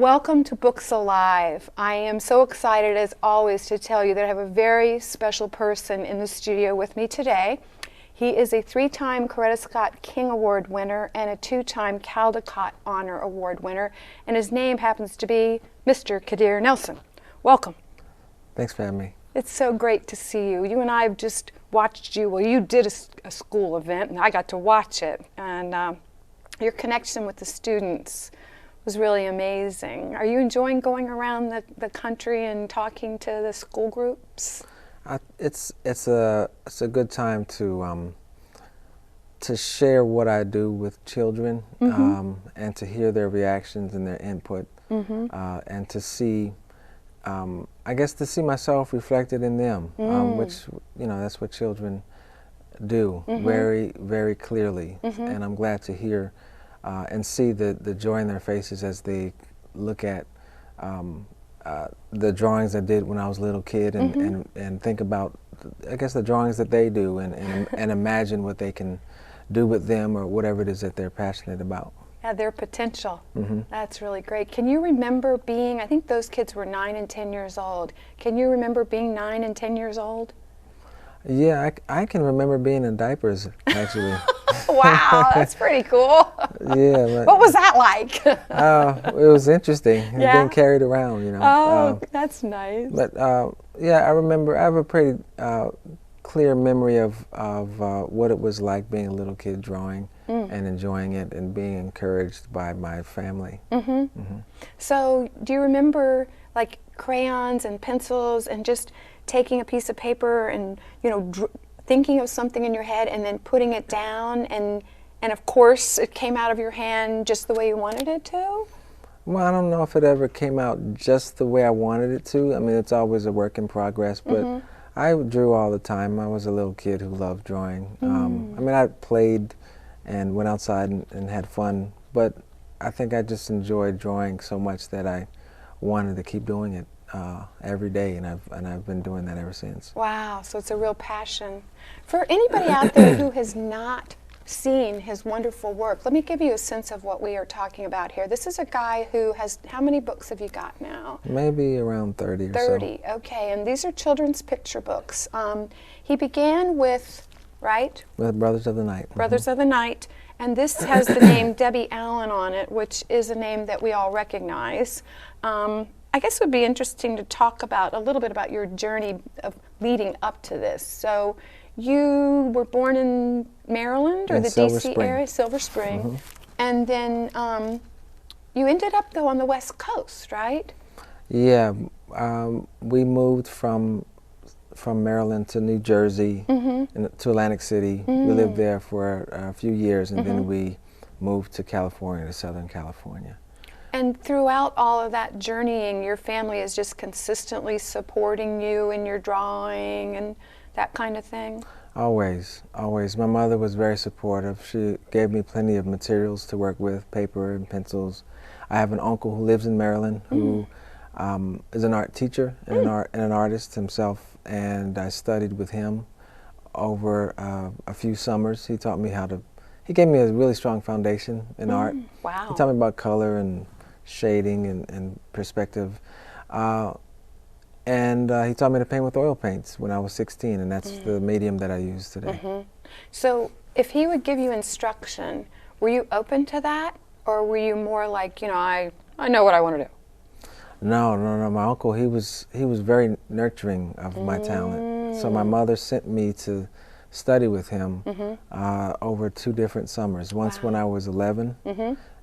Welcome to Books Alive. I am so excited as always to tell you that I have a very special person in the studio with me today. He is a 3-time Coretta Scott King Award winner and a 2-time Caldecott Honor Award winner, and his name happens to be Mr. Kadir Nelson. Welcome. Thanks for having me. It's so great to see you. You and I have just watched you. Well, you did a school event, and I got to watch it. And your connection with the students was really amazing. Are you enjoying going around the country and talking to the school groups? It's a good time to share what I do with children, and to hear their reactions and their input, and to see, I guess, to see myself reflected in them, which, you know, that's what children do very, very clearly. And I'm glad to hear and see the joy in their faces as they look at the drawings I did when I was a little kid, and think about, I guess, the drawings that they do, and imagine what they can do with them, or whatever it is that they're passionate about. Yeah, their potential. That's really great. Can you remember being, I think those kids were 9 and 10 years old. Can you remember being 9 and 10 years old? Yeah, I can remember being in diapers, actually. Wow, that's pretty cool. Yeah. What was that like? It was interesting. Yeah? Being carried around, you know. Oh, that's nice. But yeah, I remember. I have a pretty clear memory of what it was like being a little kid drawing and enjoying it, and being encouraged by my family. So, do you remember like crayons and pencils and just taking a piece of paper and, you know, thinking of something in your head and then putting it down, and of course it came out of your hand just the way you wanted it to? Well, I don't know if it ever came out just the way I wanted it to. I mean, it's always a work in progress, but I drew all the time. I was a little kid who loved drawing. I mean, I played and went outside and had fun, but I think I just enjoyed drawing so much that I wanted to keep doing it every day, and I've been doing that ever since. Wow, so it's a real passion. For anybody out there who has not seen his wonderful work, let me give you a sense of what we are talking about here. This is a guy who has, how many books have you got now? Maybe around 30 or so. 30, okay, and these are children's picture books. He began with, right? With Brothers of the Night. Brothers of the Night, and this has the name Debbie Allen on it, which is a name that we all recognize. I guess it would be interesting to talk about a little bit about your journey of leading up to this. So you were born in Maryland, or the DC area, Silver Spring, and then you ended up though on the West Coast, right? Yeah, we moved from Maryland to New Jersey, to Atlantic City. We lived there for a few years, and then we moved to California, to Southern California. And throughout all of that journeying, your family is just consistently supporting you in your drawing and that kind of thing? Always, always. My mother was very supportive. She gave me plenty of materials to work with, paper and pencils. I have an uncle who lives in Maryland who is an art teacher and an artist himself, and I studied with him over a few summers. He taught me he gave me a really strong foundation in art. Wow. He taught me about color and shading and perspective. And he taught me to paint with oil paints when I was 16, and that's the medium that I use today. So if he would give you instruction, were you open to that? Or were you more like, you know, I know what I want to do? No. My uncle, he was very nurturing of my talent. So my mother sent me to study with him over 2 different summers. Once when I was 11,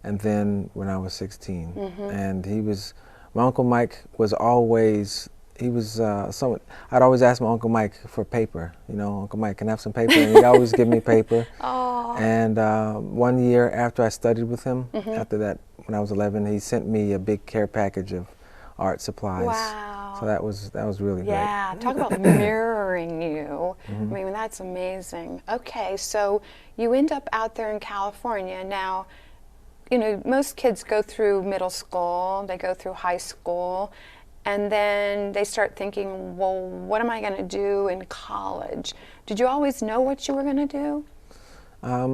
and then when I was 16. And my Uncle Mike was always, I'd always ask my Uncle Mike for paper. You know, Uncle Mike, can I have some paper? And he'd always give me paper. And one year after I studied with him, after that, when I was 11, he sent me a big care package of art supplies. Wow. So that was really great. Yeah, talk about mirroring you. I mean, that's amazing. Okay, so you end up out there in California. Now, you know, most kids go through middle school, they go through high school, and then they start thinking, well, what am I going to do in college? Did you always know what you were going to do? I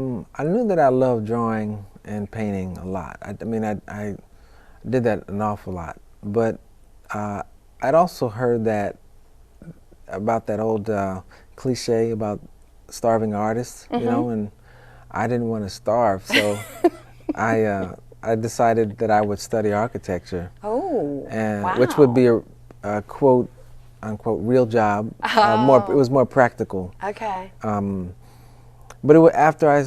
knew that I loved drawing and painting a lot. I mean, I did that an awful lot. But I'd also heard that about that old cliche about starving artists, you know, and I didn't want to starve, so I decided that I would study architecture. Oh, and wow. Which would be a quote unquote real job. It was more practical. Okay. But after I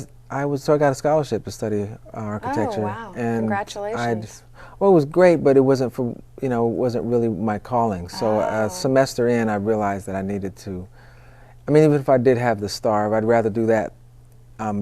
got a scholarship to study architecture. Oh, wow. And Congratulations. Well, it was great, but it wasn't for, you know, it wasn't really my calling. So a semester in, I realized that I needed to, I mean, even if I did have the starve, I'd rather do that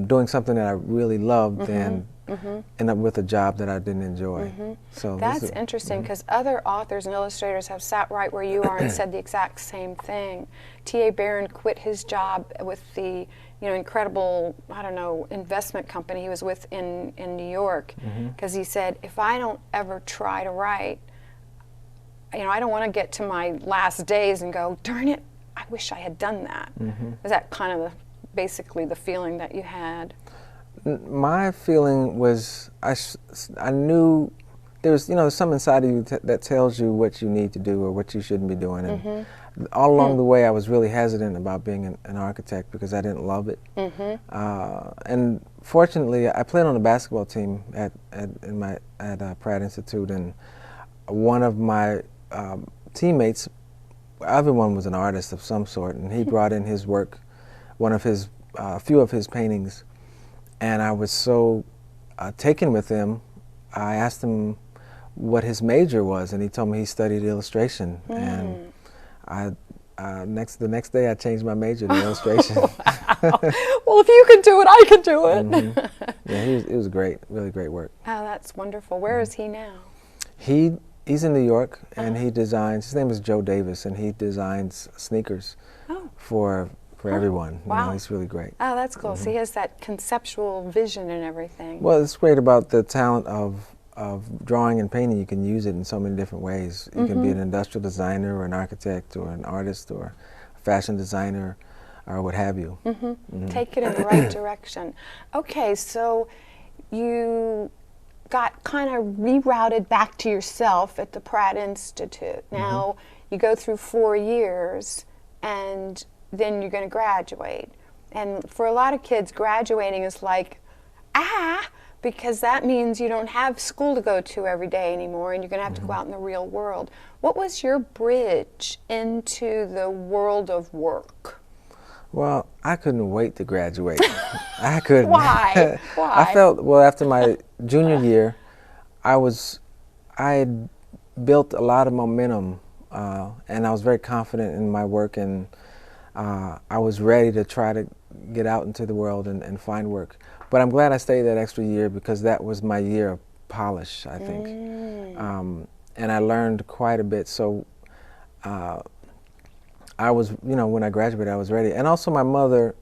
doing something that I really loved than end up with a job that I didn't enjoy. So that's interesting, because other authors and illustrators have sat right where you are and said the exact same thing. T.A. Barron quit his job with the incredible, I don't know, investment company he was with in New York, because he said, if I don't ever try to write, I don't want to get to my last days and go, darn it, I wish I had done that. Is that kind of basically the feeling that you had? My feeling was, I knew there's something inside of you that tells you what you need to do or what you shouldn't be doing. And all along the way, I was really hesitant about being an architect because I didn't love it. And fortunately, I played on a basketball team at Pratt Institute, and one of my teammates, everyone was an artist of some sort, and he brought in his work, a few of his paintings, and I was so taken with him. I asked him what his major was, and he told me he studied illustration. And the next day I changed my major to illustration. Wow. Well, if you could do it, I could do it. Yeah, it was great, really great work. Oh, that's wonderful. Where is he now? He's in New York, and he designs. His name is Joe Davis, and he designs sneakers for everyone. Wow. He's really great. Oh, that's cool. So he has that conceptual vision and everything. Well, it's great about the talent of drawing and painting. You can use it in so many different ways. You can be an industrial designer or an architect or an artist or a fashion designer or what have you. Take it in the right direction. Okay, so you got kind of rerouted back to yourself at the Pratt Institute. Now you go through 4 years and then you're going to graduate. And for a lot of kids, graduating is like, because that means you don't have school to go to every day anymore, and you're going to have to go out in the real world. What was your bridge into the world of work? Well, I couldn't wait to graduate. I couldn't. Why? Why? I felt, well, after my junior year, I had built a lot of momentum, and I was very confident in my work, and I was ready to try to get out into the world and find work. But I'm glad I stayed that extra year, because that was my year of polish, I think. And I learned quite a bit. So I was, when I graduated, I was ready. And also my mother,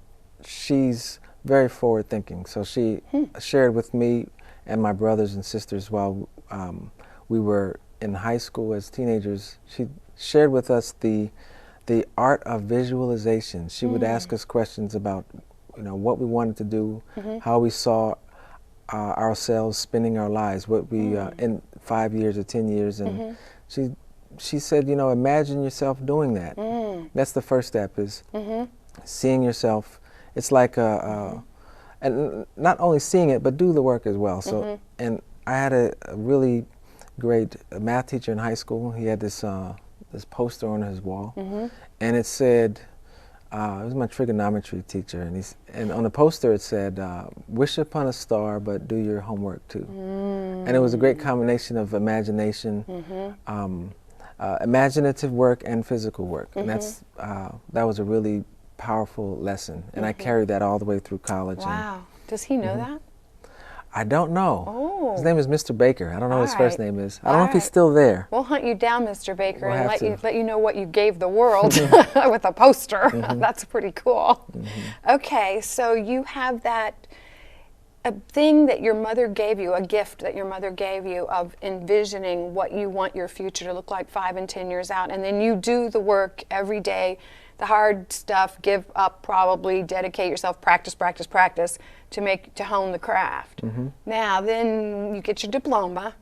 she's very forward thinking. So she shared with me and my brothers and sisters while we were in high school as teenagers. She shared with us the art of visualization. She would ask us questions about what we wanted to do, how we saw ourselves spending our lives, what we in 5 years or 10 years, and she said, imagine yourself doing that. That's the first step, is seeing yourself. It's like and not only seeing it, but do the work as well. So, and I had a really great math teacher in high school. He had this poster on his wall, and it said, it was my trigonometry teacher, and on the poster it said, wish upon a star, but do your homework too. And it was a great combination of imagination, imaginative work and physical work. And that was a really powerful lesson, and I carried that all the way through college. Wow. Does he know that? I don't know. Oh. His name is Mr. Baker. I don't know what his first name is. I don't know if he's right. still there. We'll hunt you down, Mr. Baker, We'll and have let you know what you gave the world with a poster. That's pretty cool. Okay, so you have a thing that your mother gave you, a gift that your mother gave you of envisioning what you want your future to look like 5 and 10 years out, and then you do the work every day, the hard stuff, give up probably, dedicate yourself, practice to hone the craft. Now then you get your diploma,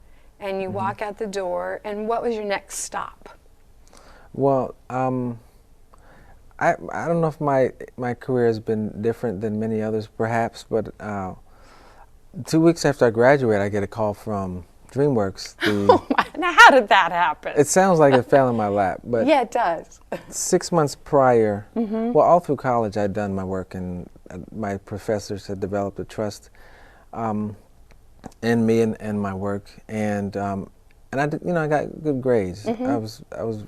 and you walk out the door, and what was your next stop? Well, I don't know if my career has been different than many others, perhaps, but 2 weeks after I graduated, I get a call from DreamWorks. Now, how did that happen? It sounds like it fell in my lap, but yeah, it does. 6 months prior, well, all through college, I'd done my work, and my professors had developed a trust in me and my work, and I did, I got good grades. I was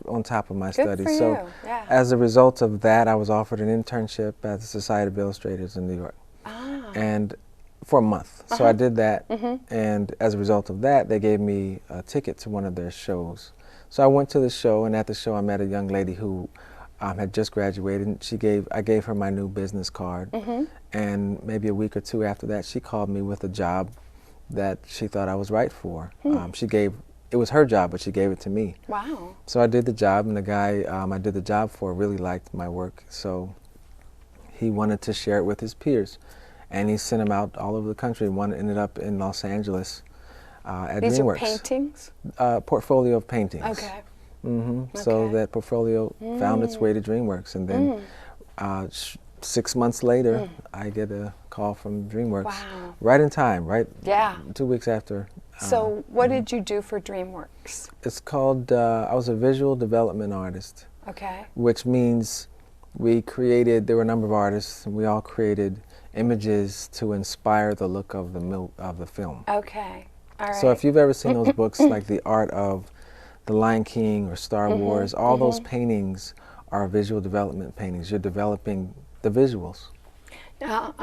on top of my studies. For so you. Yeah. as a result of that, I was offered an internship at the Society of Illustrators in New York, and for a month. So I did that, and as a result of that, they gave me a ticket to one of their shows. So I went to the show, and at the show, I met a young lady who had just graduated, and I gave her my new business card, and maybe a week or two after that, she called me with a job that she thought I was right for. It was her job, but she gave it to me. Wow. So I did the job, and the guy I did the job for really liked my work, so he wanted to share it with his peers, and he sent them out all over the country. One ended up in Los Angeles at These DreamWorks. are paintings? Portfolio of paintings. Okay. So that portfolio found its way to DreamWorks, and then 6 months later, I get a call from DreamWorks. Wow. Right in time, right? Yeah. 2 weeks after. So what did you do for DreamWorks? It's called, I was a visual development artist. Okay. Which means there were a number of artists, and we all created images to inspire the look of the film. Okay. All right. So if you've ever seen those books like The Art of The Lion King or Star Wars, all those paintings are visual development paintings. You're developing the visuals. Now,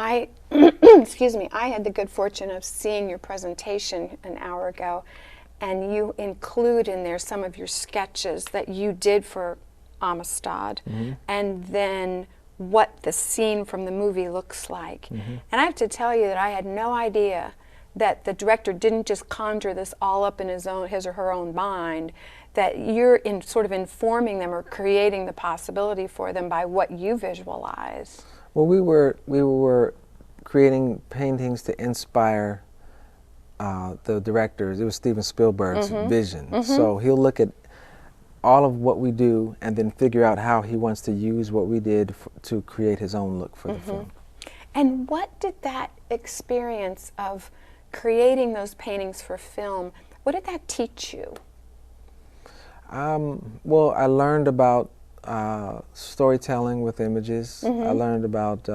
excuse me, I had the good fortune of seeing your presentation an hour ago, and you include in there some of your sketches that you did for Amistad, and then what the scene from the movie looks like. And I have to tell you that I had no idea that the director didn't just conjure this all up in his or her own mind, that you're sort of informing them or creating the possibility for them by what you visualize. Well, we were creating paintings to inspire the directors. It was Steven Spielberg's vision. So he'll look at all of what we do and then figure out how he wants to use what we did to create his own look for the film. And what did that experience of creating those paintings for film, what did that teach you? Well, I learned about storytelling with images. I learned about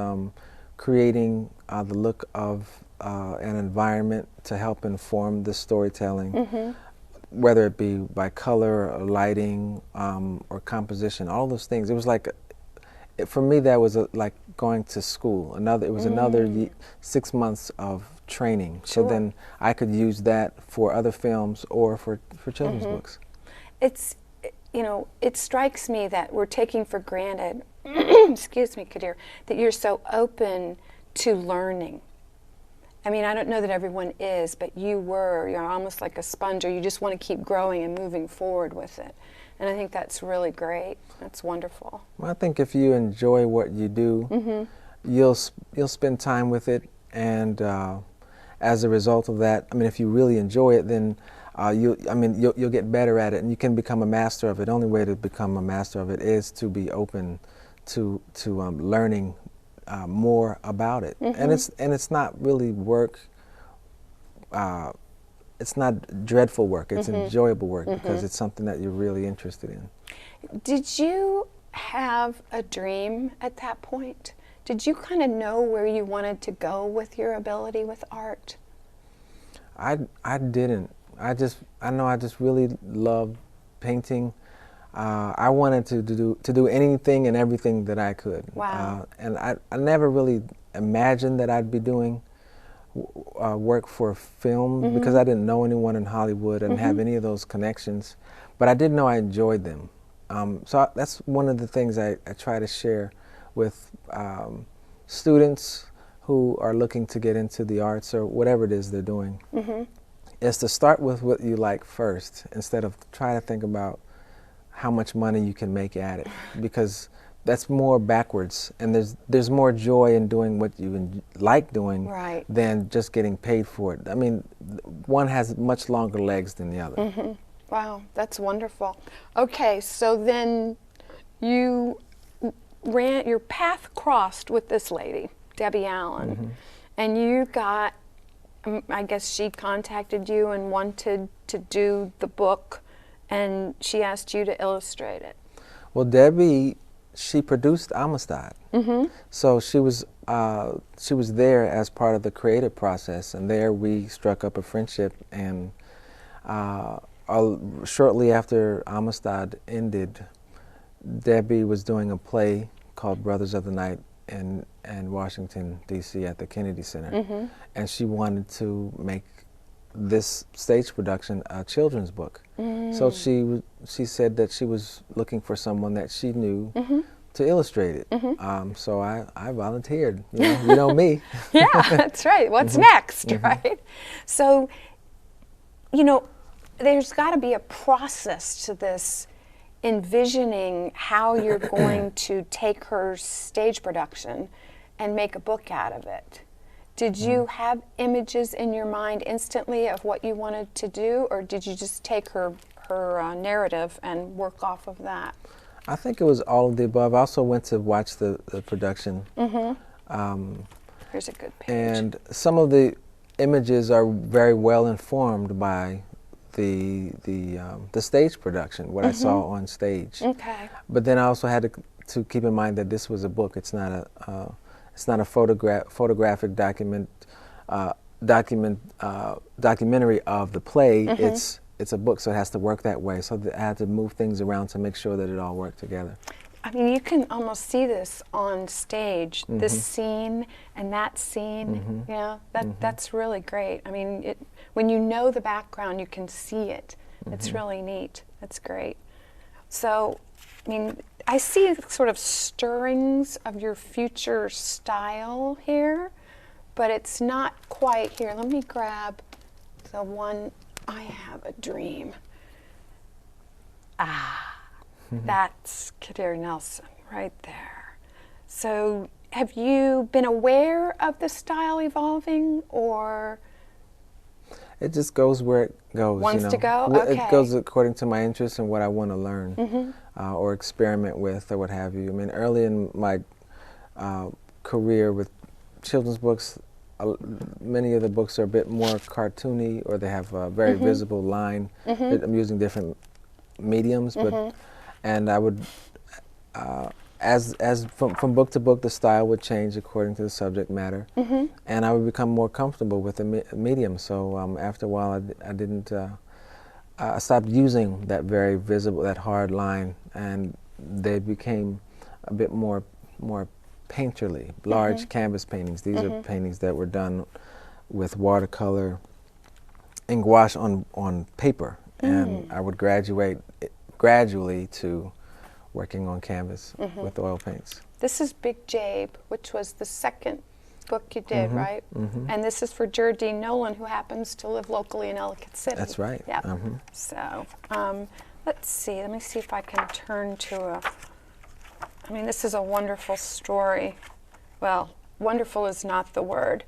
creating the look of an environment to help inform the storytelling, whether it be by color or lighting or composition, all those things. It was like, for me, that was like going to school. It was another 6 months of training. Sure. So then I could use that for other films or for children's books. It strikes me that we're taking for granted, excuse me, Kadir, that you're so open to learning. I mean, I don't know that everyone is, but you're almost like a sponge, or you just want to keep growing and moving forward with it. And I think that's really great. That's wonderful. Well, I think if you enjoy what you do, you'll spend time with it, and as a result of that, I mean, if you really enjoy it, then you'll get better at it, and you can become a master of it. The only way to become a master of it is to be open to learning more about it. And it's not really work. It's not dreadful work. It's enjoyable work because it's something that you're really interested in. Did you have a dream at that point? Did you kind of know where you wanted to go with your ability with art? I didn't. I know I just really loved painting. I wanted to do anything and everything that I could. Wow. And I never really imagined that I'd be doing work for film because I didn't know anyone in Hollywood. I didn't have any of those connections. But I did know I enjoyed them. So that's one of the things I try to share with students who are looking to get into the arts or whatever it is they're doing. Is to start with what you like first instead of trying to think about how much money you can make at it, because that's more backwards, and there's more joy in doing what you like doing Right. than just getting paid for it. I mean, one has much longer legs than the other. Mm-hmm. Wow, that's wonderful. Okay, so then you your path crossed with this lady, Debbie Allen, Mm-hmm. and you got, I guess she contacted you and wanted to do the book, and she asked you to illustrate it. Well, Debbie, she produced Amistad, so she was there as part of the creative process, and there we struck up a friendship. And shortly after Amistad ended, Debbie was doing a play called Brothers of the Night in Washington, D.C. at the Kennedy Center, and she wanted to make this stage production a children's book. So she said that she was looking for someone that she knew to illustrate it. So I volunteered. You know me. Yeah, that's right. What's next, right? So, there's got to be a process to this, envisioning how you're going to take her stage production and make a book out of it. Did you have images in your mind instantly of what you wanted to do, or did you just take her narrative and work off of that? I think it was all of the above. I also went to watch the production. Here's a good page. And some of the images are very well informed by the stage production, what I saw on stage. Okay. But then I also had to keep in mind that this was a book. It's not a photographic documentary of the play. It's a book, so it has to work that way. So I had to move things around to make sure that it all worked together. I mean, you can almost see this on stage, this scene and that scene. Yeah, that's really great. I mean, when you know the background, you can see it. It's really neat. That's great. So, I mean, I see sort of stirrings of your future style here, but it's not quite here. Let me grab the one, I Have a Dream. That's Kadir Nelson right there. So have you been aware of the style evolving, or? It just goes where it goes. Wants to go? Okay. It goes according to my interests and what I want to learn or experiment with or what have you. I mean, early in my career with children's books, many of the books are a bit more cartoony, or they have a very visible line. I'm using different mediums, but and I would, from book to book, the style would change according to the subject matter, and I would become more comfortable with the medium. So after a while, I didn't. I stopped using that very visible, that hard line, and they became a bit more painterly, large canvas paintings. These are paintings that were done with watercolor and gouache on paper, and I would gradually to working on canvas with oil paints. This is Big Jabe, which was the second book you did, right? And this is for Jerdine Nolan, who happens to live locally in Ellicott City. That's right. Yeah. So let's see. Let me see if I can turn to I mean, this is a wonderful story. Well, wonderful is not the word.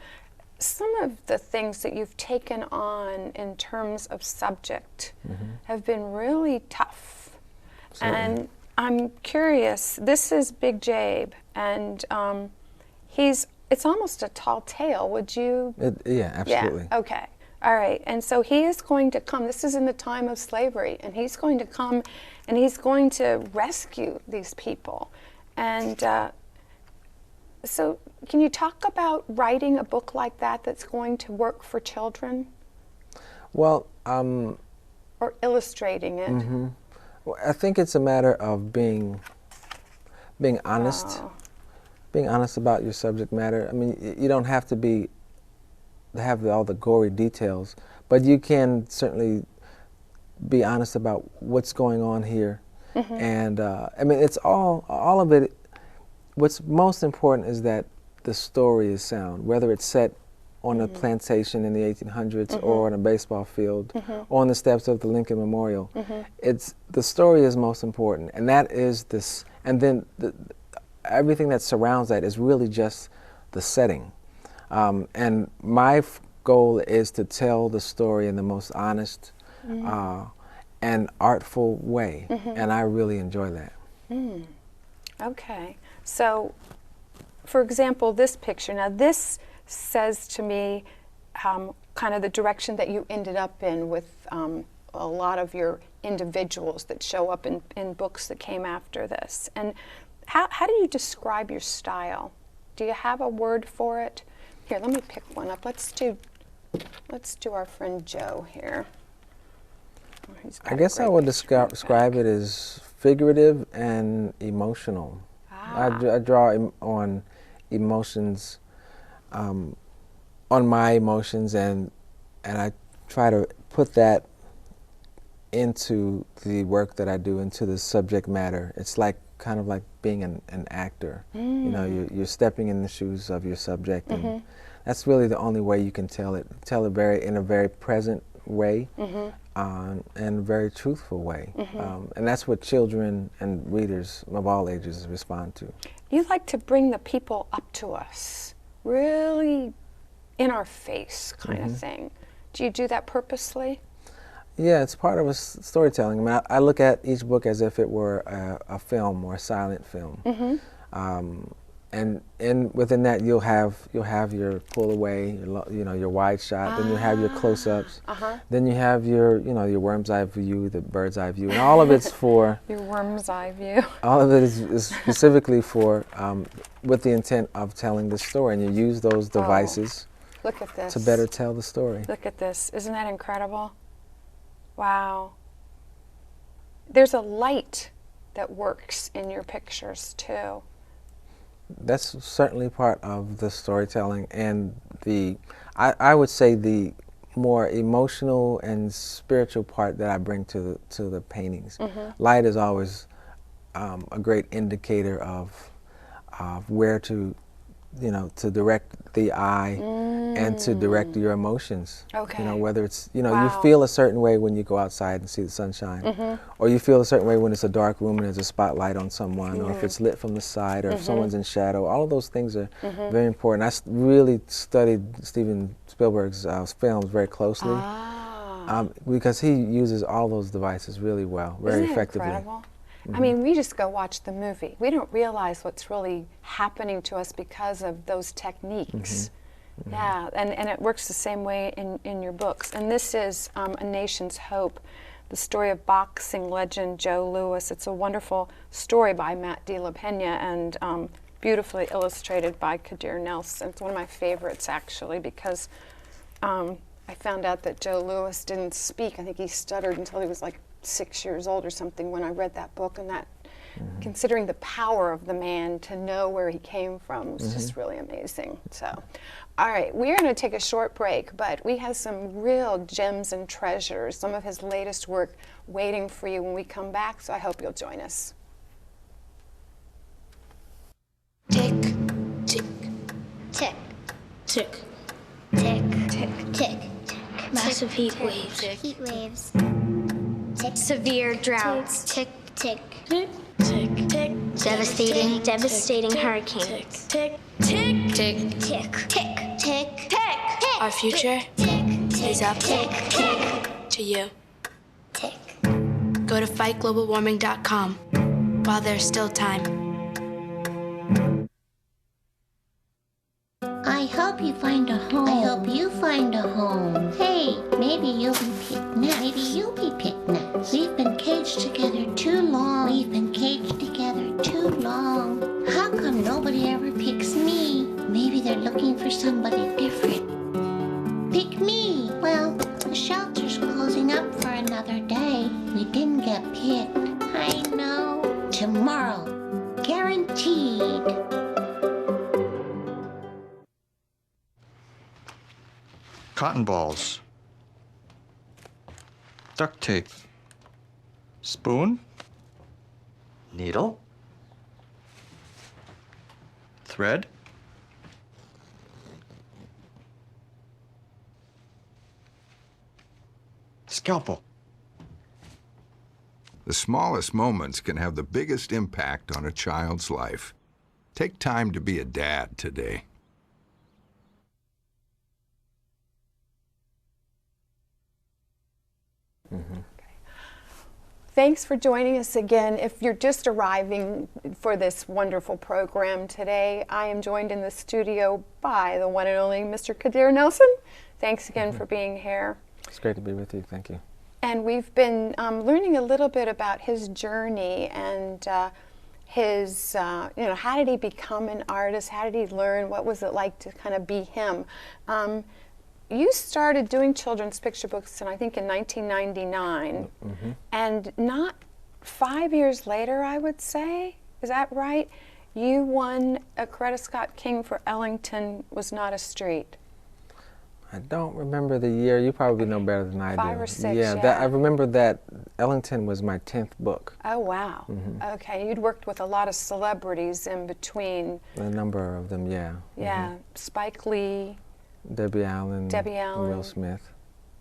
Some of the things that you've taken on in terms of subject have been really tough. Certainly. And I'm curious, this is Big Jabe, and it's almost a tall tale, would you? Yeah, absolutely. Yeah, okay. All right, and so he is going to come, this is in the time of slavery, and he's going to come and he's going to rescue these people. And so can you talk about writing a book like that that's going to work for children? Well, or illustrating it? Well, I think it's a matter of being honest, being honest about your subject matter. I mean, you don't have to have all the gory details, but you can certainly be honest about what's going on here. And I mean, it's all of it. What's most important is that the story is sound, whether it's set on a plantation in the 1800s or on a baseball field or on the steps of the Lincoln Memorial. The story is most important, and that is this. And then everything that surrounds that is really just the setting. And my goal is to tell the story in the most honest and artful way, and I really enjoy that. Okay, so for example, this picture, now this says to me kind of the direction that you ended up in with a lot of your individuals that show up in books that came after this. And how do you describe your style? Do you have a word for it? Here, let me pick one up. Let's do our friend Joe here. I guess I would describe it as figurative and emotional. I draw on emotions, on my emotions, and I try to put that into the work that I do, into the subject matter. It's like kind of like being an actor. You know, you're stepping in the shoes of your subject, and that's really the only way you can tell it in a very present way, and a very truthful way. And that's what children and readers of all ages respond to. You like to bring the people up to us, really in our face kind of thing. Do you do that purposely? Yeah, it's part of storytelling. I mean, I look at each book as if it were a film or a silent film. And within that, you'll have your pull away, your wide shot. Then you have your close-ups. Then you have your worm's eye view, the bird's eye view, and all of it's for your worm's eye view. All of it is specifically for with the intent of telling the story, and you use those devices. Look at this. To better tell the story. Look at this. Isn't that incredible? Wow. There's a light that works in your pictures too. That's certainly part of the storytelling, and I would say the more emotional and spiritual part that I bring to the paintings. Light is always a great indicator of where to direct the eye and to direct your emotions. Okay. Whether it's, you feel a certain way when you go outside and see the sunshine, or you feel a certain way when it's a dark room and there's a spotlight on someone, or if it's lit from the side, or if someone's in shadow. All of those things are very important. I really studied Steven Spielberg's films very closely because he uses all those devices really well, very effectively. Incredible? I mean, we just go watch the movie. We don't realize what's really happening to us because of those techniques. Yeah, and it works the same way in your books. And this is A Nation's Hope, the story of boxing legend Joe Louis. It's a wonderful story by Matt de la Pena and beautifully illustrated by Kadir Nelson. It's one of my favorites, actually, because I found out that Joe Louis didn't speak. I think he stuttered until he was like 6 years old or something when I read that book, and that considering the power of the man to know where he came from was just really amazing. So, all right, we're going to take a short break, but we have some real gems and treasures, some of his latest work waiting for you when we come back, so I hope you'll join us. Tick, tick, tick, tick, tick, tick, tick, tick. Massive heat waves. Heat waves. Tick. Severe droughts. Tick, tick. Tick, tick, tick. Devastating hurricanes. Tick, tick, tick, tick, tick, tick, tick. Our future is up to you. Tick. Go to fightglobalwarming.com while there's still time. I hope you find a home. I hope you find a home. Hey, maybe you'll be picked next. Maybe you'll be picked next. We've been caged together too long. We've been caged together too long. How come nobody ever picks me? Maybe they're looking for somebody different. Pick me. Well, the shelter's closing up for another day. We didn't get picked. I know. Tomorrow. Guaranteed. Cotton balls, duct tape, spoon, Needle, thread, scalpel. The smallest moments can have the biggest impact on a child's life. Take time to be a dad today. Thanks for joining us again. If you're just arriving for this wonderful program today, I am joined in the studio by the one and only Mr. Kadir Nelson. Thanks again for being here. It's great to be with you. Thank you. And we've been learning a little bit about his journey and his, how did he become an artist? How did he learn? What was it like to kind of be him? You started doing children's picture books, and I think in 1999, and not 5 years later, I would say, is that right? You won a Coretta Scott King for Ellington Was Not a Street. I don't remember the year. You probably know better than I do. 5 or 6, yeah. I remember that Ellington was my 10th book. Oh, wow. Okay, you'd worked with a lot of celebrities in between. A number of them, yeah. Yeah, Spike Lee. Debbie Allen,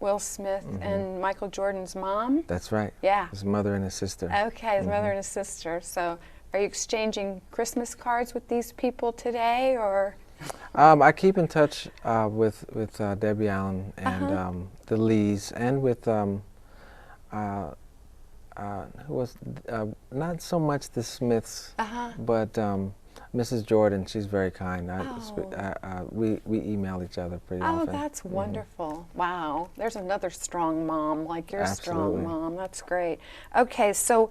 Will Smith, and Michael Jordan's mom. That's right. Yeah. His mother and his sister. Okay, his mother and his sister. So are you exchanging Christmas cards with these people today, or? I keep in touch with Debbie Allen and the Lees, and with who was not so much the Smiths, but Mrs. Jordan. She's very kind. We email each other pretty often. Oh, that's wonderful. Wow. There's another strong mom, like your strong mom. That's great. Okay, so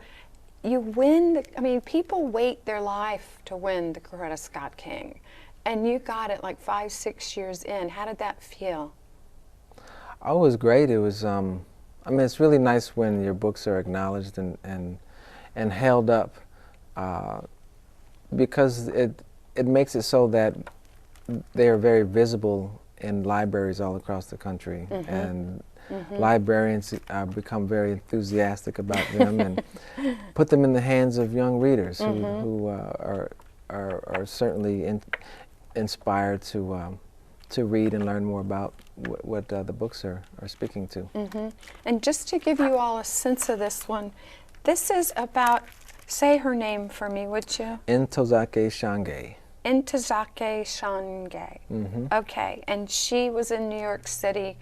you win, people wait their life to win the Coretta Scott King, and you got it like 5, 6 years in. How did that feel? Oh, it was great. It was, it's really nice when your books are acknowledged and held up, because it makes it so that they are very visible in libraries all across the country, and librarians become very enthusiastic about them and put them in the hands of young readers who are certainly inspired to read and learn more about what the books are speaking to. And just to give you all a sense of this one, this is about, say her name for me, would you? Ntozake Shange. Ntozake Shange. Okay, and she was in New York City,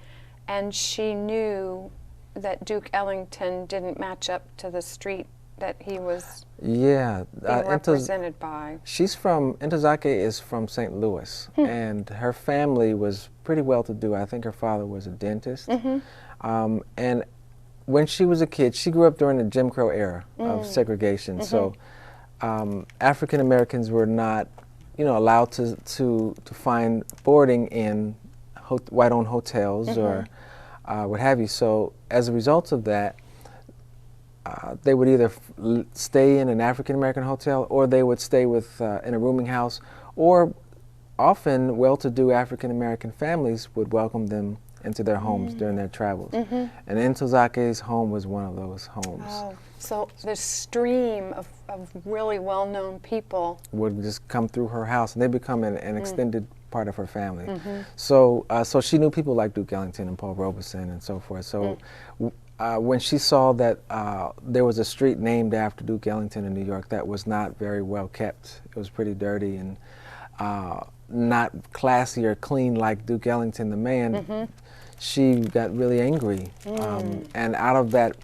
and she knew that Duke Ellington didn't match up to the street that he was being represented by. Ntozake is from St. Louis, and her family was pretty well-to-do. I think her father was a dentist. And when she was a kid, she grew up during the Jim Crow era of segregation. So African Americans were not, allowed to find boarding in white-owned hotels or what have you. So as a result of that, they would either stay in an African American hotel, or they would stay with in a rooming house, or often well-to-do African American families would welcome them into their homes during their travels. And Ntozake's home was one of those homes. Oh, so the stream of really well-known people would just come through her house, and they become an extended part of her family. So she knew people like Duke Ellington and Paul Robeson and so forth. So when she saw that there was a street named after Duke Ellington in New York that was not very well kept, it was pretty dirty and not classy or clean like Duke Ellington the man, she got really angry. And out of that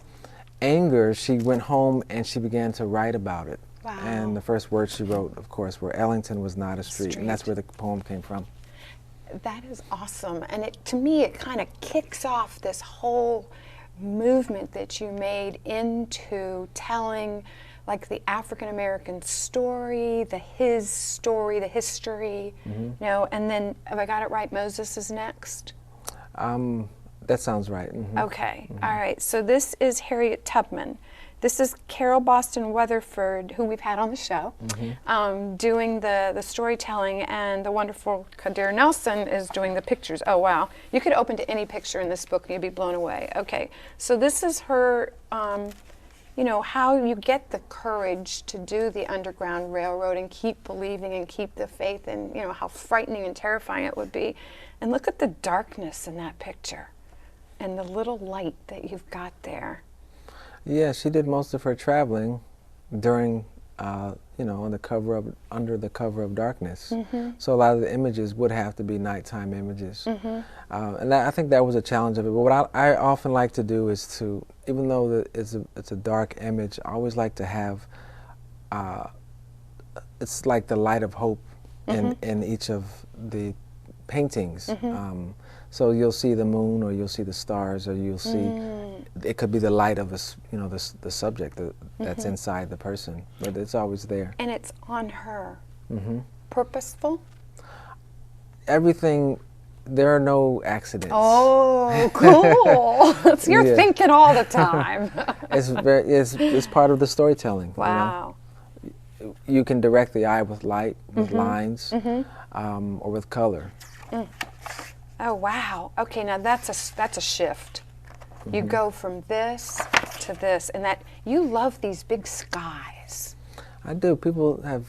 anger, she went home and she began to write about it. Wow. And the first words she wrote, of course, were Ellington was not a street, and that's where the poem came from. That is awesome. And to me, it kind of kicks off this whole movement that you made into telling like the African American story, his story, the history, and then, have I got it right, Moses is next? That sounds right. Okay, all right, so this is Harriet Tubman. This is Carol Boston Weatherford, who we've had on the show, doing the storytelling, and the wonderful Kadir Nelson is doing the pictures. Oh, wow. You could open to any picture in this book and you'd be blown away. Okay, so this is her, how you get the courage to do the Underground Railroad and keep believing and keep the faith, and, how frightening and terrifying it would be. And look at the darkness in that picture and the little light that you've got there. Yeah, she did most of her traveling during you know, under the cover of darkness. So a lot of the images would have to be nighttime images. And I think that was a challenge of it. But what I often like to do is to, even though it's a dark image, I always like to have, it's like the light of hope in each of the paintings. So you'll see the moon, or you'll see the stars, or you'll see, it could be the light of the subject that's inside the person, but it's always there. And it's on her. Purposeful? Everything, there are no accidents. Oh, cool. So you're thinking all the time. It's part of the storytelling. Wow. You know? You can direct the eye with light, with lines, or with color. Oh, wow. Okay, now that's a shift. You go from this to this, and that you love these big skies. I do. People have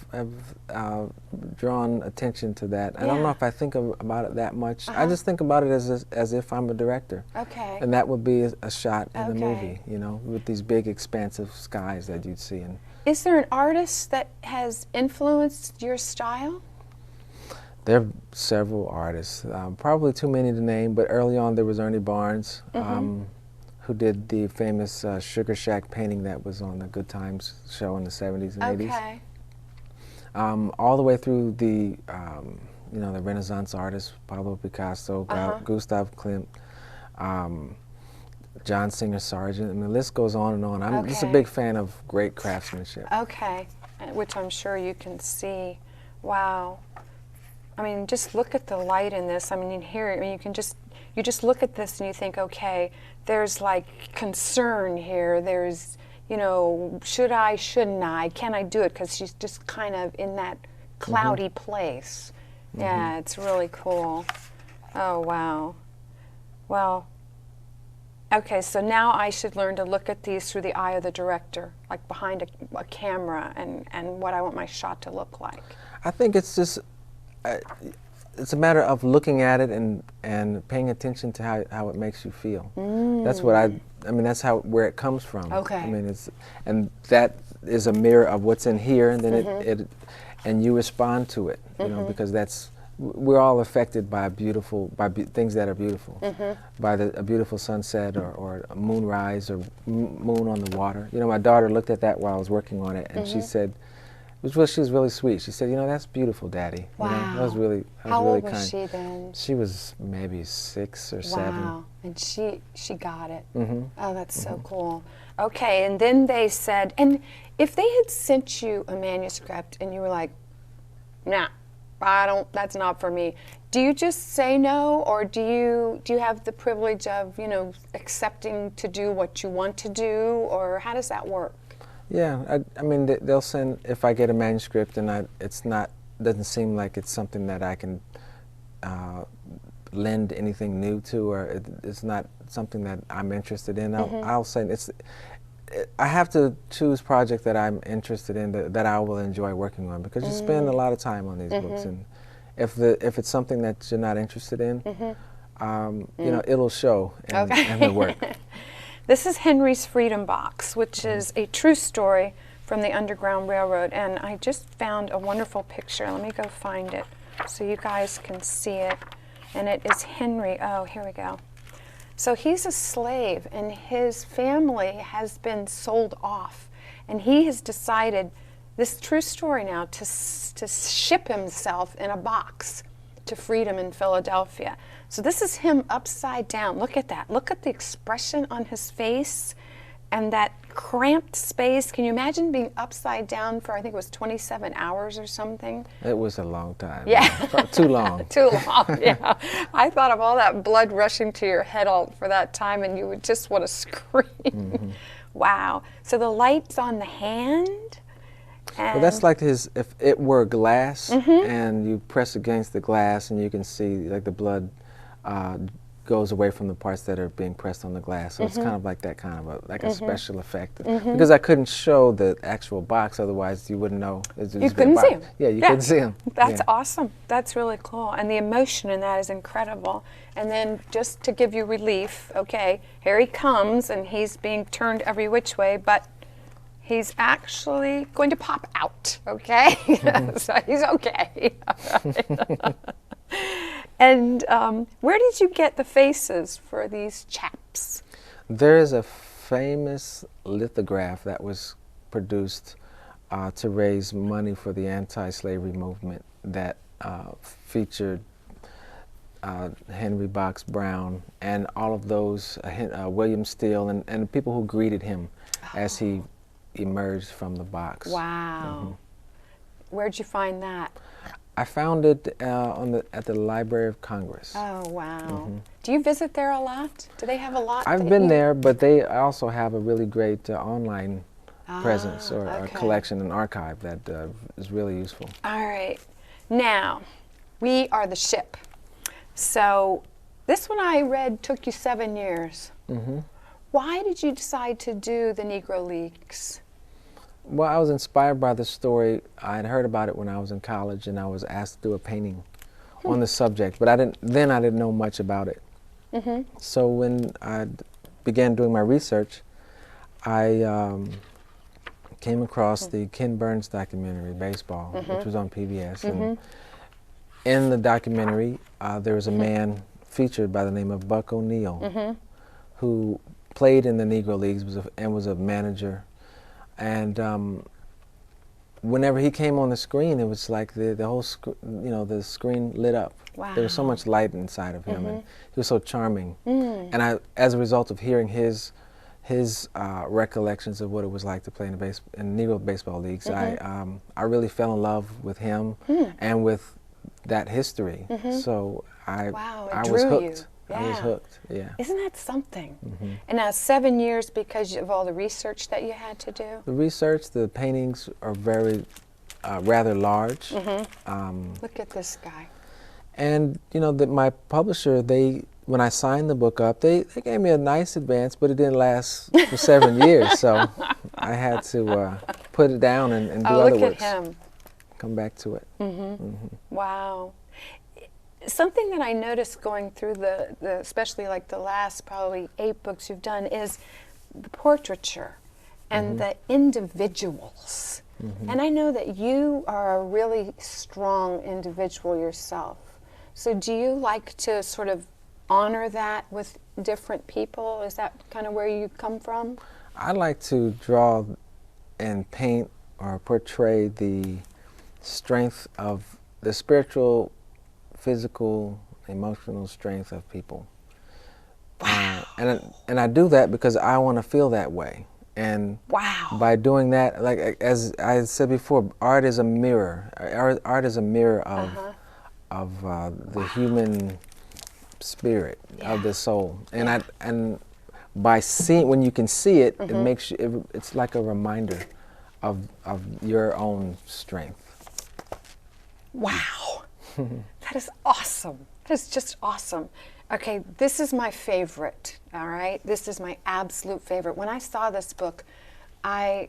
drawn attention to that. I don't know if I think about it that much. I just think about it as if I'm a director. Okay. And that would be a shot in the movie, you know, with these big expansive skies that you'd see. And is there an artist that has influenced your style? there are several artists, probably too many to name, but early on there was Ernie Barnes, who did the famous Sugar Shack painting that was on the Good Times show in the 70s and 80s. Okay. All the way through the, you know, the Renaissance artists, Pablo Picasso, Gustav Klimt, John Singer Sargent. I mean, the list goes on and on. I'm just a big fan of great craftsmanship. Okay, which I'm sure you can see. Wow. I mean, just look at the light in this. I mean, here, I mean, you just look at this and you think, okay, there's like concern here. There's, you know, should I, shouldn't I, can I do it? Because she's just kind of in that cloudy place. Yeah, it's really cool. Oh, wow. Well, okay, so now I should learn to look at these through the eye of the director, like behind a camera, and what I want my shot to look like. I think it's just, it's a matter of looking at it and paying attention to how it makes you feel. That's what I mean, that's where it comes from. Okay. I mean, and that is a mirror of what's in here, and then and you respond to it, you know, because we're all affected by things that are beautiful, by a beautiful sunset or a moonrise or moon on the water. You know, my daughter looked at that while I was working on it, and she said, she was really sweet. She said, "You know, that's beautiful, Daddy." Wow. You know, that was really How really old kind. was she then? She was maybe 6 or 7. Wow, and she got it. Oh, that's so cool. Okay, and then they said, and if they had sent you a manuscript and you were like, nah, that's not for me, do you just say no, or do you have the privilege of, you know, accepting to do what you want to do, or how does that work? Yeah, I mean, they'll send, if I get a manuscript and doesn't seem like it's something that I can lend anything new to, or it's not something that I'm interested in, I'll say I have to choose projects that I'm interested in, that I will enjoy working on, because you spend a lot of time on these books, and if it's something that you're not interested in, you know, it'll show in the work. This is Henry's Freedom Box, which is a true story from the Underground Railroad, and I just found a wonderful picture. Let me go find it so you guys can see it. And it is Henry. Oh, here we go. So he's a slave, and his family has been sold off, and he has decided, this true story now, to ship himself in a box to freedom in Philadelphia. So this is him upside down. Look at that. Look at the expression on his face and that cramped space. Can you imagine being upside down for, I think it was 27 hours or something? It was a long time. Yeah. Too long. Too long, yeah. I thought of all that blood rushing to your head all for that time, and you would just want to scream. Wow. So the light's on the hand? Well, that's like if it were glass, and you press against the glass, and you can see like the blood goes away from the parts that are being pressed on the glass. So it's kind of like that kind of a special effect. Because I couldn't show the actual box, otherwise you wouldn't know. You couldn't see him. Yeah, you couldn't see him. That's awesome. That's really cool. And the emotion in that is incredible. And then just to give you relief, okay, here he comes, and he's being turned every which way, but He's actually going to pop out, okay? So he's okay. And where did you get the faces for these chaps? There is a famous lithograph that was produced to raise money for the anti-slavery movement that featured Henry Box Brown and all of those, William Steele, and the people who greeted him as he emerged from the box. Wow. Where'd you find that? I found it at the Library of Congress. Oh, wow. Do you visit there a lot? Do they have a lot? I've been there, but they also have a really great online presence or a okay. collection, an archive that is really useful. All right. Now, we are the ship. So this one I read took you 7 years. Why did you decide to do the Negro Leagues? Well, I was inspired by the story. I had heard about it when I was in college, and I was asked to do a painting on the subject, but I didn't know much about it. So when I began doing my research, I came across the Ken Burns documentary, Baseball, which was on PBS. And in the documentary, there was a man featured by the name of Buck O'Neill, who played in the Negro Leagues and was a manager. And whenever he came on the screen, it was like the whole the screen lit up. Wow. There was so much light inside of him, and he was so charming. And as a result of hearing his recollections of what it was like to play in the Negro baseball leagues, I really fell in love with him and with that history. So I was hooked. I was hooked. Yeah. Isn't that something? And now 7 years because of all the research that you had to do? The research, the paintings are very rather large. Look at this guy. And my publisher, when I signed the book up, they gave me a nice advance, but it didn't last for 7 years. So I had to put it down and do other look works. at him. Come back to it. Wow. Something that I noticed going through especially like the last probably 8 books you've done is the portraiture and the individuals. And I know that you are a really strong individual yourself. So do you like to sort of honor that with different people? Is that kind of where you come from? I like to draw and paint or portray the strength of the spiritual, physical, emotional strength of people. Wow. And I do that because I want to feel that way. And by doing that, like as I said before, art is a mirror. Art is a mirror of the human spirit, of the soul. And by seeing, when you can see it, it makes you. It's like a reminder of your own strength. Wow. That is awesome. That is just awesome. Okay, this is my favorite, all right? This is my absolute favorite. When I saw this book, I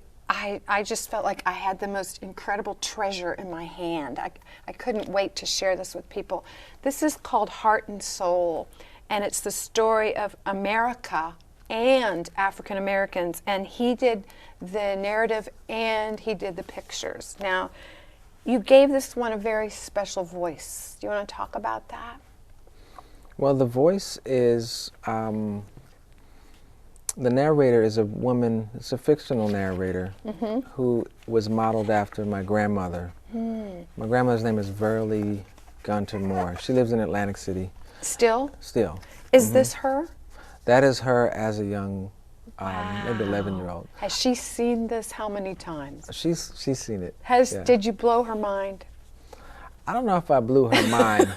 just felt like I had the most incredible treasure in my hand. I couldn't wait to share this with people. This is called Heart and Soul, and it's the story of America and African Americans, and he did the narrative and he did the pictures. Now, you gave this one a very special voice. Do you want to talk about that? Well, the voice is, the narrator is a woman, it's a fictional narrator who was modeled after my grandmother. My grandmother's name is Verily Gunter Moore. She lives in Atlantic City. Still? Still. Is this her? That is her as a young, maybe 11-year-old. Has she seen this how many times? She's seen it. Did you blow her mind? I don't know if I blew her mind.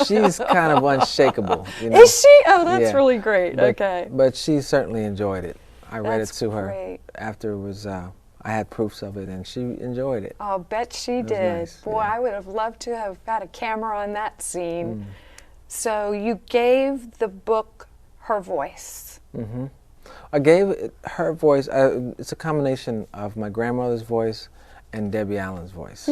She's kind of unshakable. Is she? Oh, that's really great. Okay. But she certainly enjoyed it. I read it to her great. after it was, I had proofs of it, and she enjoyed it. I'll bet she did. Nice, Boy, I would have loved to have had a camera on that scene. So you gave the book her voice. I gave her voice, it's a combination of my grandmother's voice and Debbie Allen's voice.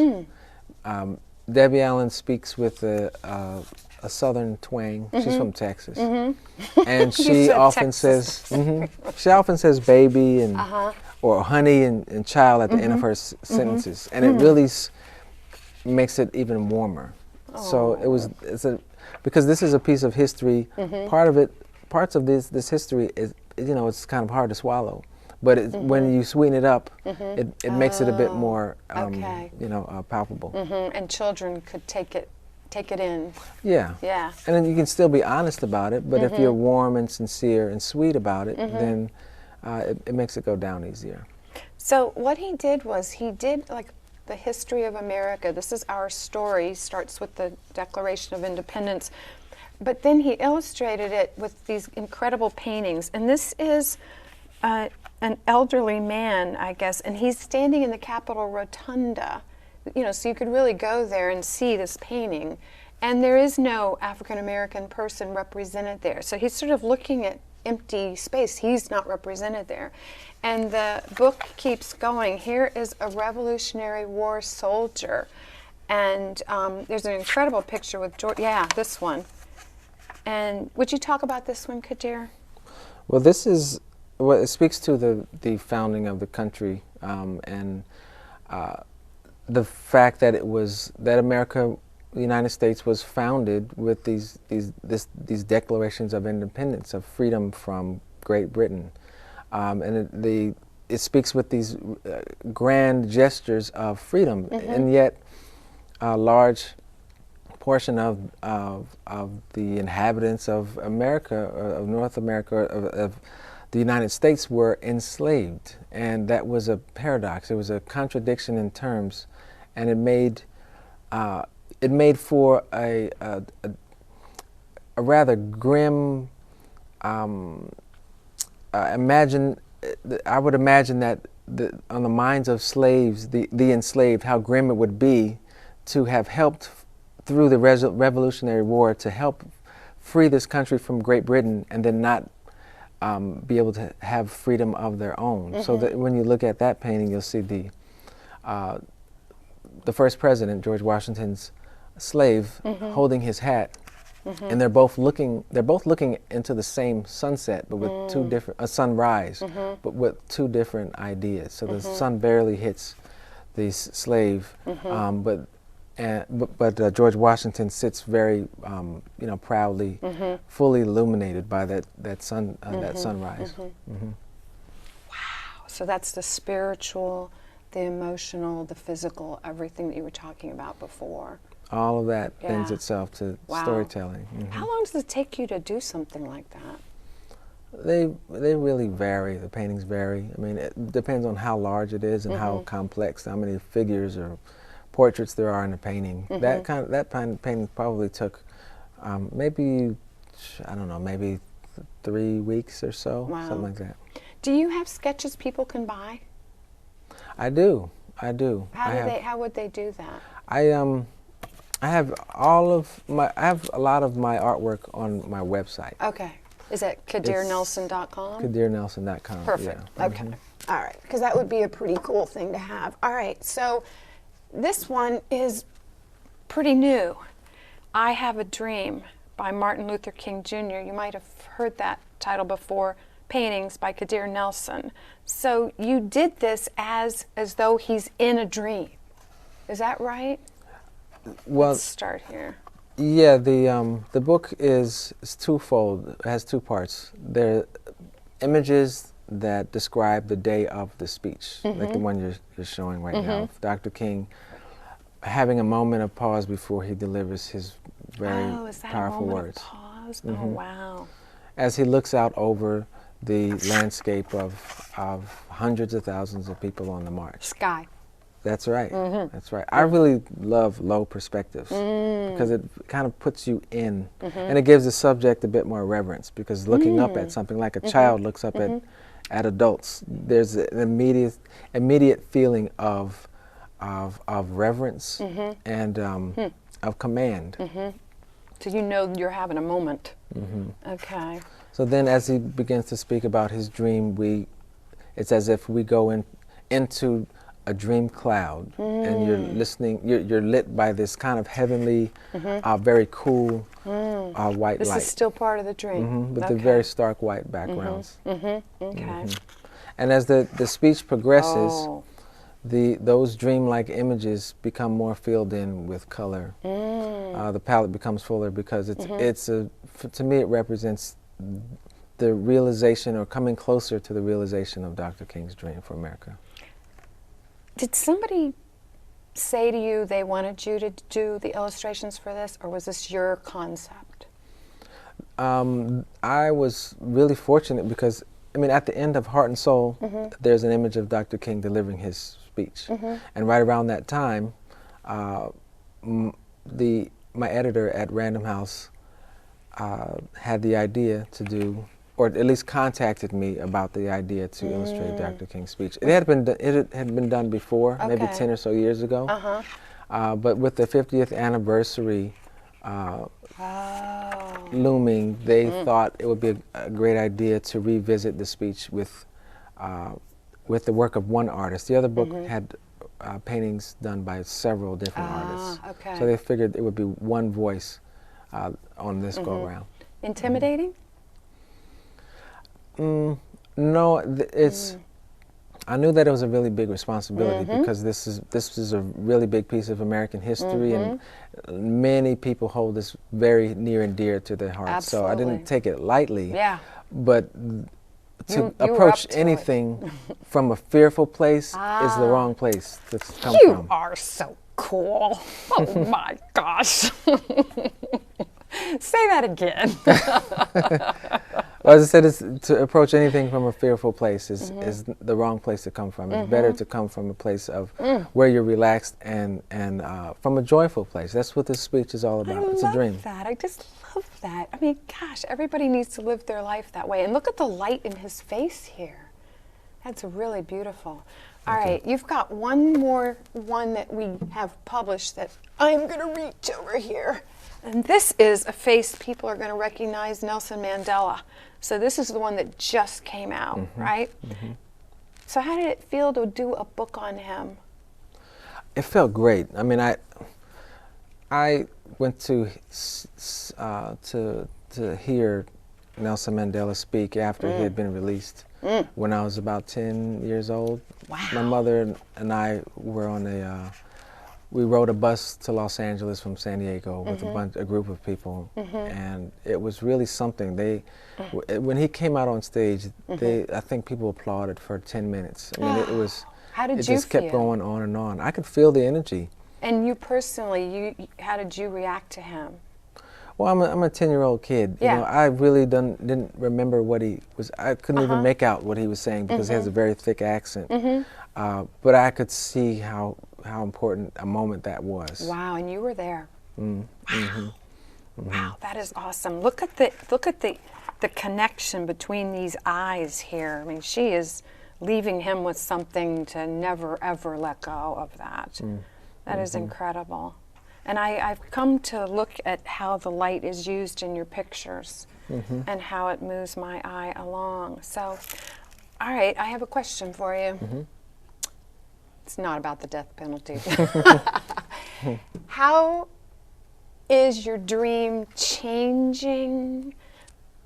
Debbie Allen speaks with a southern twang. She's from Texas, and she said often Texas. says she often says baby and or honey and child at the end of her sentences, and it really makes it even warmer. So because this is a piece of history. Parts of this history is, it's kind of hard to swallow. But when you sweeten it up, it makes it a bit more, palpable. And children could take it in. Yeah. Yeah. And then you can still be honest about it, but if you're warm and sincere and sweet about it, then it makes it go down easier. So what he did was he did like the history of America. This is our story. Starts with the Declaration of Independence. But then he illustrated it with these incredible paintings. And this is an elderly man, I guess, and he's standing in the Capitol Rotunda, so you could really go there and see this painting. And there is no African-American person represented there. So he's sort of looking at empty space. He's not represented there. And the book keeps going. Here is a Revolutionary War soldier. And there's an incredible picture with George. Yeah, this one. And would you talk about this one, Kadir? Well, this is it speaks to the founding of the country and the fact that America, the United States, was founded with these declarations of independence, of freedom from Great Britain, and it speaks with these grand gestures of freedom, and yet a large portion of the inhabitants of America, of North America, of the United States were enslaved, and that was a paradox. It was a contradiction in terms, and it made for a rather grim. I would imagine that on the minds of slaves, the enslaved, how grim it would be to have helped through the Revolutionary War to help free this country from Great Britain, and then not be able to have freedom of their own. So that when you look at that painting, you'll see the first president, George Washington's slave, holding his hat, and they're both looking into the same sunset, but with two different sunrise, but with two different ideas. So the sun barely hits the slave, but George Washington sits very, proudly, fully illuminated by that sunrise. Wow. So that's the spiritual, the emotional, the physical, everything that you were talking about before. All of that lends itself to storytelling. How long does it take you to do something like that? They really vary. The paintings vary. I mean, it depends on how large it is and how complex, how many figures or portraits there are in the painting. That kind of painting probably took maybe 3 weeks or so, something like that. Do you have sketches people can buy? I do. How would they do that? I have I have a lot of my artwork on my website. Okay. Is that KadirNelson.com? KadirNelson.com. Perfect. Yeah. Okay. All right. Because that would be a pretty cool thing to have. All right. So this one is pretty new. I Have a Dream by Martin Luther King Jr. You might have heard that title before. Paintings by Kadir Nelson. So you did this as though he's in a dream. Is that right? Well, let's start here. Yeah, the book is twofold. It has two parts. There are images that describe the day of the speech, like the one you're showing right now. Dr. King having a moment of pause before he delivers his very powerful words. Of pause? Oh, wow. As he looks out over the landscape of hundreds of thousands of people on the march. Sky. That's right. That's right. I really love low perspectives because it kind of puts you in, and it gives the subject a bit more reverence, because looking up at something like a child looks up at adults, there's an immediate feeling of reverence and of command. So you know you're having a moment. Okay. So then as he begins to speak about his dream, it's as if we go into a dream cloud, and you're listening. You're lit by this kind of heavenly, very cool white This light. is still part of the dream. With the very stark white backgrounds. Okay. And as the speech progresses, Oh. those dreamlike images become more filled in with color. The palette becomes fuller because to me it represents the realization, or coming closer to the realization, of Dr. King's dream for America. Did somebody say to you they wanted you to do the illustrations for this, or was this your concept? I was really fortunate because, I mean, at the end of Heart and Soul, there's an image of Dr. King delivering his speech. And right around that time, my editor at Random House had the idea to do, or at least contacted me about the idea to illustrate Dr. King's speech. It had been done before, maybe 10 or so years ago. But with the 50th anniversary looming, they thought it would be a great idea to revisit the speech with the work of one artist. The other book had paintings done by several different artists. So they figured it would be one voice on this go-around. Intimidating? No, it's. I knew that it was a really big responsibility because this is a really big piece of American history, and many people hold this very near and dear to their hearts. So I didn't take it lightly. Yeah. But to You approach were up to anything from a fearful place is the wrong place to come You from. are so cool. Oh my gosh. Say that again. Well, as I said, to approach anything from a fearful place is the wrong place to come from. It's better to come from a place of where you're relaxed and from a joyful place. That's what this speech is all about. It's a dream. That. I just love that. I mean, gosh, everybody needs to live their life that way. And look at the light in his face here. That's really beautiful. All right, you've got one more one that we have published that I'm going to reach over here. And this is a face people are going to recognize, Nelson Mandela. So this is the one that just came out, right? So how did it feel to do a book on him? It felt great. I mean, I went to hear Nelson Mandela speak after he had been released when I was about 10 years old. Wow. My mother and I were on we rode a bus to Los Angeles from San Diego with a group of people, and it was really something. When he came out on stage, I think people applauded for 10 minutes. I mean, it was. How did it you just kept feel? going on and on. I could feel the energy. And you personally, how did you react to him? Well, I'm a 10-year-old kid. Yeah. You know, I really didn't remember what he was. I couldn't even make out what he was saying because he has a very thick accent. But I could see how important a moment that was. Wow, and you were there. Wow. Wow, that is awesome. Look at the connection between these eyes here. I mean, she is leaving him with something to never ever let go of that. That is incredible. And I've come to look at how the light is used in your pictures and how it moves my eye along. So, all right, I have a question for you. It's not about the death penalty. How is your dream changing,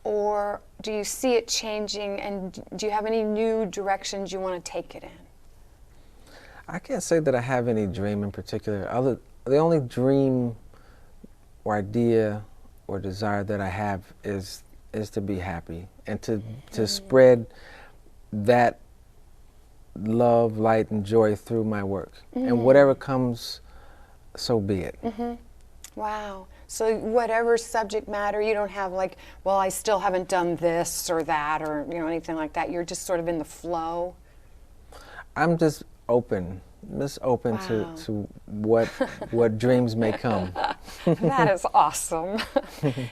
or do you see it changing, and do you have any new directions you want to take it in? I can't say that I have any dream in particular. The only dream or idea or desire that I have is to be happy and to spread that love, light, and joy through my work. And whatever comes, so be it. Wow. So whatever subject matter, you don't have like, well, I still haven't done this or that, or anything like that. You're just sort of in the flow. I'm just open. To what dreams may come. That is awesome.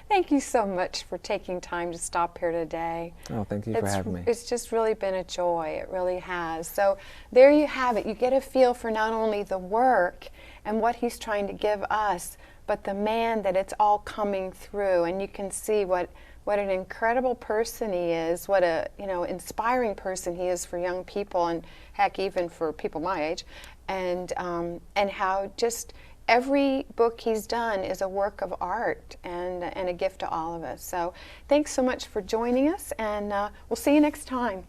Thank you so much for taking time to stop here today. Oh, thank you for having me. It's just really been a joy. It really has. So there you have it. You get a feel for not only the work and what he's trying to give us, but the man that it's all coming through. And you can see what what an incredible person he is, what a inspiring person he is for young people, and heck, even for people my age, and how just every book he's done is a work of art and a gift to all of us. So thanks so much for joining us, and we'll see you next time.